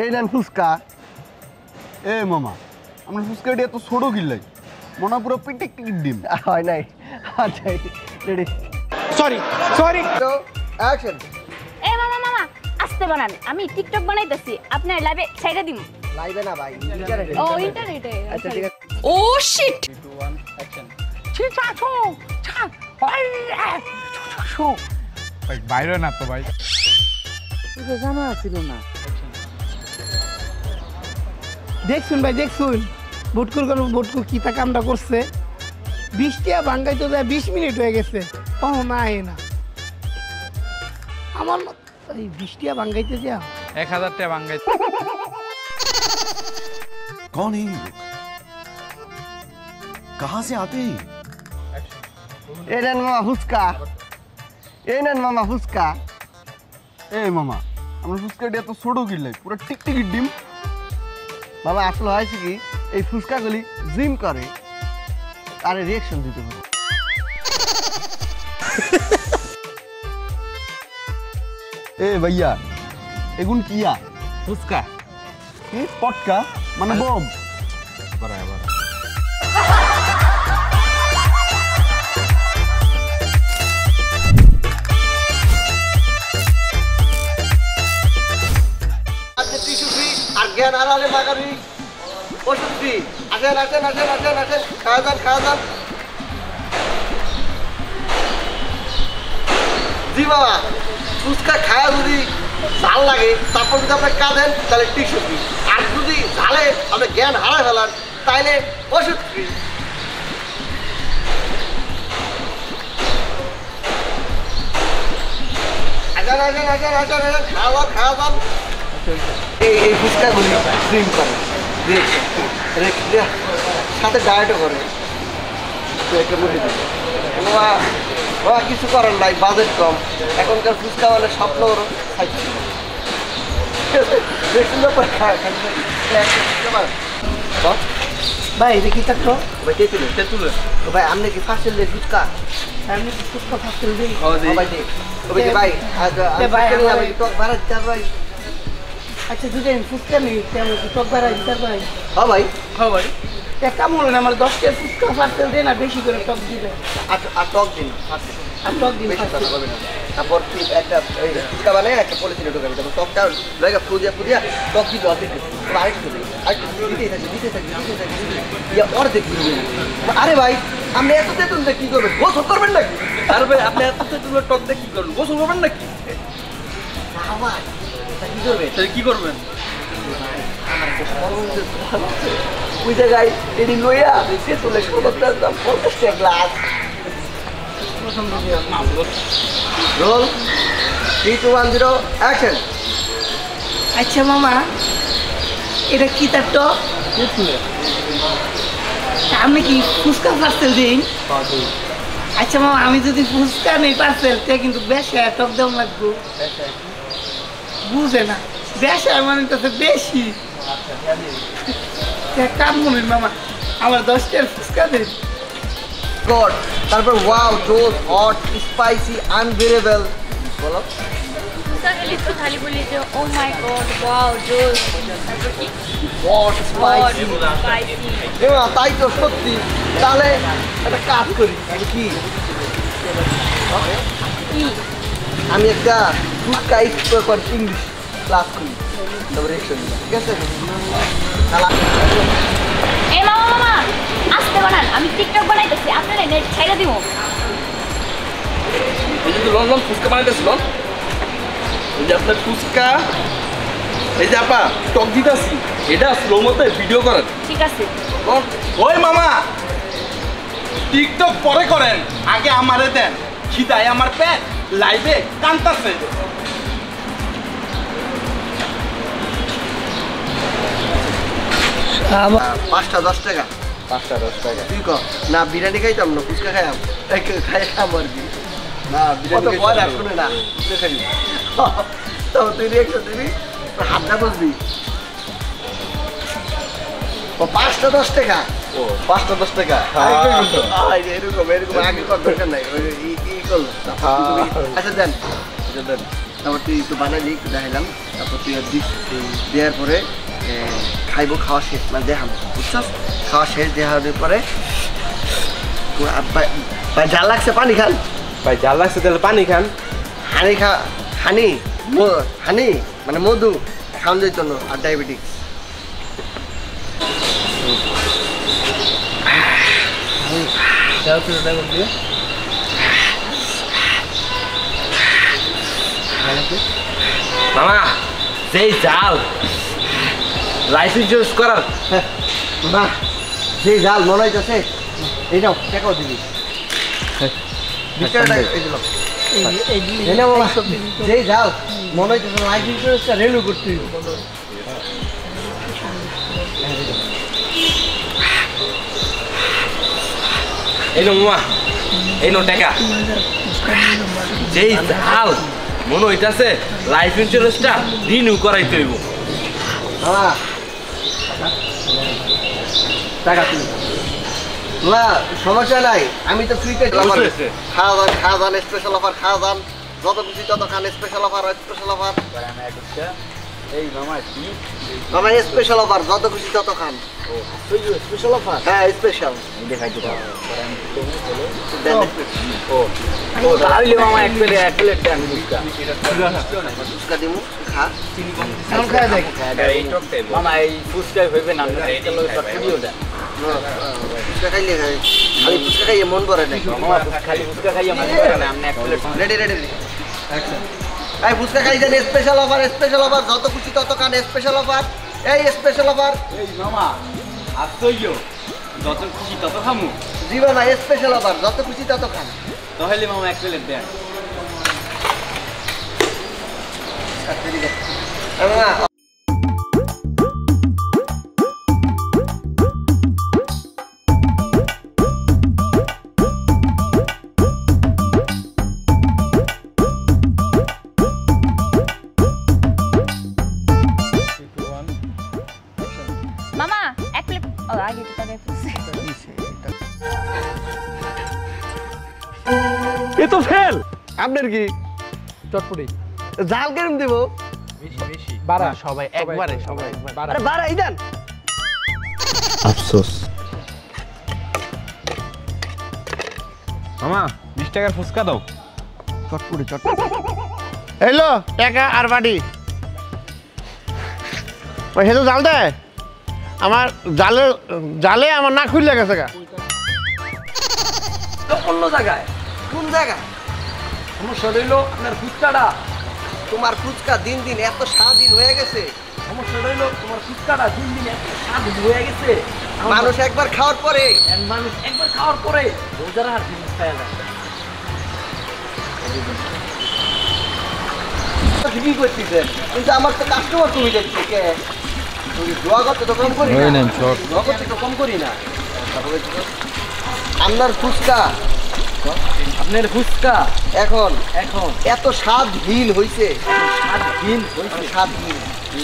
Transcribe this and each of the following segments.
এই নেন ফুচকা। এ মামা আমরা ফুচকাটি এত ছোট কিনলাই মনে পুরো পিটিক টিকিট ডিম হয় নাই। আচ্ছা রেডি সরি সরি তো অ্যাকশন। এ মামা মামা আস্তে বানান, আমি টিকটক বানাইতেছি, আপনার লাইভে ছেড়ে দিমু। লাইভে না ভাই, ইন্টারনেটে। ও ইন্টারনেটে। আচ্ছা ঠিক আছে। ও শিট। 3 2 1 অ্যাকশন। ভাই বাইরে না তো ভাই, এটা জানা ছিল না। দেখছুন ভাই দেখছুন, বুটকুর কি তা কামটা করছে। 20 টাকা ভাঙ্গাই তো যায় 20 মিনিট হয়ে গেছে, ও না না আমার এই 20 টাকা ভাঙ্গাইতে যা 1000 টাকা ভাঙ্গাই। कौन है ये लोग? कहाँ से आते हैं? এই নেন মামা ফুচকা। এই নেন মামা ফুচকা। এই মামা আমরা ফুচকাটি এত ছোট কিনলাই পুরো টিকটিকিট ডিম। বাবা আসলে হয়েছে কি এই ফুচকাগুলি জিম করে আর রিয়াকশন দিতে পারে। এ ভাইয়া এগুন কিয়া ফুচকা কি পটকা মানে বম বরাবর। টিস্যু ফ্রি আর জ্ঞান হারালে মাগারি ওষুধ ফ্রি। আসেন আসেন আসেন আসেন আসেন, খাওয়া যান খাওয়া যান। জি বাবা ফুচকা খাওয়া যদি ঝাল লাগে তারপর যদি আপনি কাঁদেন তাহলে টিস্যু ফ্রি, আর যদি ঝালে আপনি জ্ঞান হারায় ফেলান তাহলে ওষুধ ফ্রি। আসেন আসেন আসেন আসেন আসেন, খাওয়া খাওয়া যান। এই ফুচকাগুলি ড্রিম করে সাথে ডায়েটও করে, কিছু করার নাই, বাজেট কম। এখনকার ফুচকা মানে স্বপ্ন ওরও ভাই এটা কি থাকতো ভাই আপনি কি ফার্স্টেল দিয়ে ফুচকা আমি ফুচকা ফাস্টেল দিই। ভাই টক ভাড়া দিতে ভাই। আচ্ছা যদি আমি ফুচকা নিই তেমন টক বাড়াই দিতে পারি? হ্যাঁ ভাই হ্যাঁ ভাই, এক কাম হলো না, আমার 10 টাকা ফুচকা ফাস্টেল দেয় না, বেশি করে টক দিবে। আর টক দিন আর টক দিন বেশি কথা বলবেন না। তারপর কি একটা ফুচকা বানায় একটা পলিথিনে ঢোকাবি, তারপর টকটা লয়গা ফুদিয়া টক দিতে অর্ধেক আরেকটু দিতেই থাকি অর্ধেক দিবি। আরে ভাই আপনি এত তেতুল দিয়ে কি করবেন, গোসল করবেন নাকি? আরে ভাই আপনি এত তেতুল টক দিয়ে কি করবেন, গোসল করবেন নাকি? কি করবেন তাহলে কি করবেন? ওই জায়গায় এটি লইয়া তেতুলে 17 দাম 50 টাকা গ্লাস। Role 3 2 1 0 action. আচ্ছা মামা এটা কি তার টক? আমি কি ফুচকা পার্সেল দিই? আচ্ছা মামা আমি যদি ফুচকা নেই পার্সেল তে কিন্তু বেশি টক দাম লাগবো। বুঝে না বেশি মানে তো বেশি কাম মনে মামা আমার 10 টাকার ফুচকা দেন। গড তারপর ওয়াও জোস হট স্পাইসি আনবিয়ারেবল বলো। ফুচকা খেলি তো খালি বলি যে ও মাই গড ওয়াও জোস, তারপর কি হট স্পাইসি। স্পাইসি। তাই তো সত্যি। তাহলে একটা কাজ করি কি আমি একটা ফুচকা ইংলিশ ক্লাস করি, তারপর ঠিক আছে? এ মামা মামা আস্তে বানান, আমি টিকটক বানাইতেছি, আপনার নেট ছেড়ে দিমু। এই যে লন্ডন ফুচকা বানাইতেছিল, এই যে আপনার ফুচকা, এই যে আপা টক দিতেছি, এটা স্লো মতে ভিডিও করেন। ঠিক আছে। ওই মামা টিকটক পরে করেন, আগে আমারে দেন, খিদায় আমার পেট লাইভে কান্তাছে। 5টা 10 টাকা 5টা 10 টাকা তুই কর না। বিরিয়ানি খাইতাম না, ফুচকা খাইতাম, খাই খাম আর কি না। বিরিয়ানি বল শুনে না, ফুচকা খাই তো তুই রিয়েকশন দিবি, হাতটা বুঝবি। ও 5টা 10 টাকা। ও 5টা 10 টাকা। এরকম এরকম আগে কর দরকার নাই, ই করলো। আচ্ছা দেন দেন তারপর তুই একটু বানালি একটু দেখাইলাম তারপর তুই দেওয়ার পরে খাইবো খাওয়া শেষ মানে দেখাম বুঝছস খাওয়া শেষ দেখানোর পরে ভাই জাল লাগছে পানি খান ভাই জাল লাগছে তাহলে পানি খান হানি মানে মধু খাওয়ান যেত না আর ডায়াবেটিক্স মামা সেই জাল লাইফ ইন্স্যুরেন্স করার বাহ যে জাল মনে হইতেছে এইটাও টাকাও দিবি যে জাল মনে হইতেছে লাইফ ইন্স্যুরেন্সটা রেনু করতে এই নো মামা এই নো টাকা যেই জাল মনে হইতাছে লাইফ ইন্স্যুরেন্সটা রিনিউ করাইতে হইব টাকা তুলি না সমস্যা নাই আমি তো ফ্রিতে খাওয়া দান স্পেশাল অফার খাওয়া দান যত খুশি তত খান স্পেশাল অফার এই মামা কি মামা স্পেশাল অফার যত খুশি তত খান স্পেশাল অফার হ্যাঁ স্পেশাল দেখাই দিতে ও তাহলে মামা এক প্লেট দেন ফুচকা দিমু খা এখন খায় দেখ মামা এই ফুচকাই হইবে না এটা লই চটপটিও দেন ফুচকা খাইলে খালি ফুচকা খাইয়ে মন ভরে না মামা খালি ফুচকা খাইয়া মন করে না আপনি এক প্লেট রেডি এই ফুচকা খাই দেন স্পেশাল অফার যত খুশি তত খান স্পেশাল অফার এই স্পেশাল অফার এই মামা আসইও যত খুশি তত খামু জীবন স্পেশাল অফার যত খুশি তত খান তাহলে মামা এক প্লেট দেন মামা এক প্লেট ও আগে তো টাকা ফুসে এ তো ফেল আপনার কি চটপটি জাল কেরম দিব বাড়া সবাই একবারে সবাই আরে বাড়া এই দেন আফসোস মামা 20 টাকার ফুচকা দাও চটপটি হ্যালো টাকা আর বাড়ি ওই হেতু জাল দেয় আমার জালে আমার না খুললে গেছে গা অন্য জায়গায় কোন জায়গা সমস্যা রইলো আপনার ফুচকাটা তোমার ফুচকা দিন দিন এত স্বাদহীন হয়ে গেছে সমস্যা রইলো তোমার ফুচকাটা দিন দিন এত স্বাদ হয়ে গেছে মানুষ একবার খাওয়ার পরে মানুষ একবার খাওয়ার পরে রোজার হার জিনিস খায় না ঠিকই করতেছেন কিন্তু আমার তো কাস্টমার তুমি দেখছি কে দোয়া করতে তো কম করি না দোয়া করতে তো কম করি না আপনার ফুচকা আপনার ফুচকা এখন এখন এত স্বাদহীন হইছে স্বাদহীন হইছে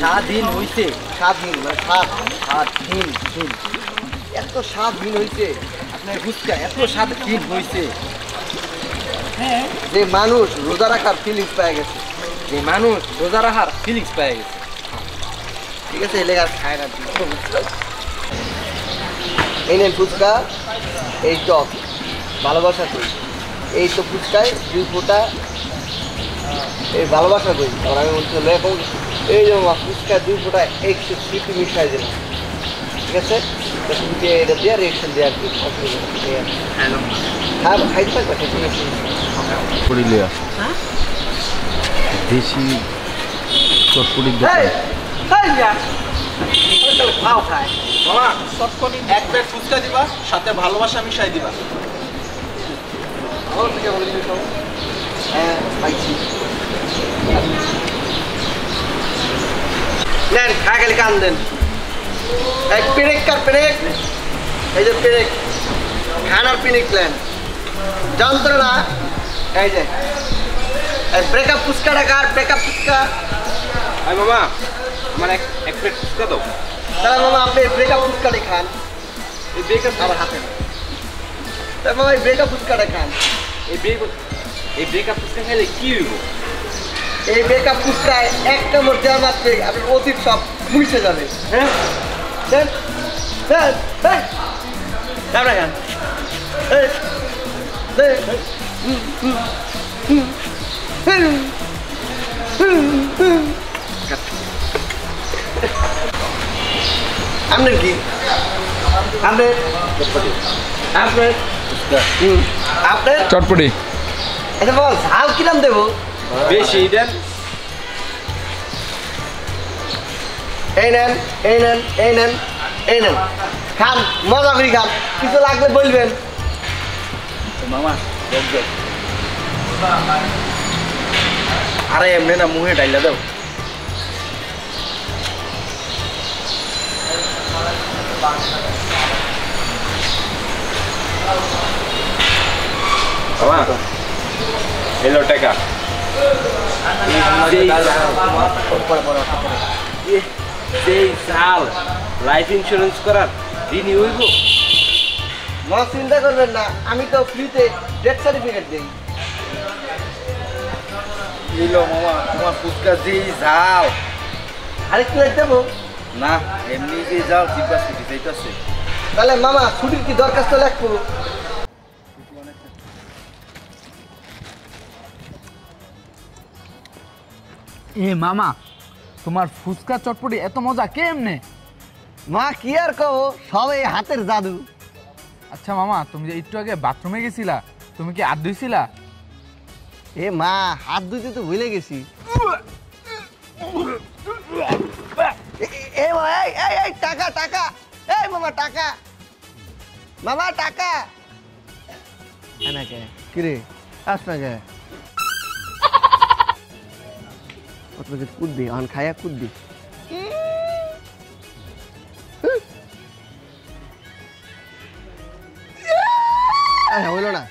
স্বাদহীন হইছে স্বাদহীন মানে স্বাদহীন এত স্বাদহীন হইছে আপনার ফুচকা এত স্বাদহীন হইছে যে মানুষ রোজা রাখার ফিলিংস পেয়ে গেছে যে মানুষ রোজা রাখার ফিলিংস পেয়ে গেছে ঠিক আছে এলাকা খায় না এই নেন ফুচকা এই টক ভালোবাসা কই এই তো ফুচকায় 2 ফোঁটা এই ভালোবাসা কই আর আমি বলছি এখন এই যে ফুচকা 2 ফোঁটা একটু সিপি মিশাই দিলাম ঠিক আছে তো তুমি এটা দিয়ে রিয়েকশন দিয়ে আর কি হ্যাঁ খাইতে পারবে পুরিলিয়া দেশি চটপটির খাও খায় মামা এক প্লেট ফুচকা দিবা সাথে ভালোবাসা মিশাই দিবা হ্যাঁ পাইছি নেন খা গেলে কান দেন এক পেরেক কার পেরেক এই যে পেরেক খানার পিনিক প্ল্যান যন্ত্রণা এই যে ব্রেকআপ ফুচকাটা কার ব্রেকআপ ফুচকা আই মামা আমার এক প্লেট ফুচকা দাও তাহলে মামা আপনি ব্রেকআপ ফুচকাটাই খান এই বেকার আমার হাতে তাহলে মামা এই ব্রেকআপ ফুচকাটা খান এই বেকার ফুচকা খাইলে কি হইব এই বেকআপ ফুচকায় এক কামড় দেওয়া মাত্রই আপনার অতীত সব মুছে যাবে। হ্যাঁ দেন দেন দেন আমরা গান এই দে আপনার কি আপনার আপনার আপনার চটপটি আচ্ছা বল ঝাল কিরাম দেবো? বেশি দেন। এই নেন এই নেন এই নেন এই নেন খান মজা করি খান, কিছু লাগলে বলবেন। মামা আরে এমনি না মুহে ডাইলা দাও। মামা এলো টাকা। সেই চাল লাইফ ইন্স্যুরেন্স করার রিনিউ হইব। মা চিন্তা করবেন না, আমি তো ফ্রিতে ডেথ সার্টিফিকেট দিই। এলো মামা তোমার ফুচকা যে ঝাল। আরেকটু রেট দেবো? না এমনি যে যাও জিজ্ঞাসা ছুটি চাইতেছে। তাহলে মামা ছুটির কি দরখাস্ত লিখবো? এ মামা তোমার ফুচকা চটপটি এত মজা কেমনে? মা কি আর কব, সব এই হাতের জাদু। আচ্ছা মামা তুমি যে একটু আগে বাথরুমে গেছিলা, তুমি কি হাত ধুইছিলা? এ মা হাত ধুইতে তো ভুলে গেছি। এ মা এই এই এই টাকা টাকা, এই মামা টাকা, মামা টাকা। এনাকে কিরে আসনাকে কত কুদবি অন খায়া কুদবি। হইল না।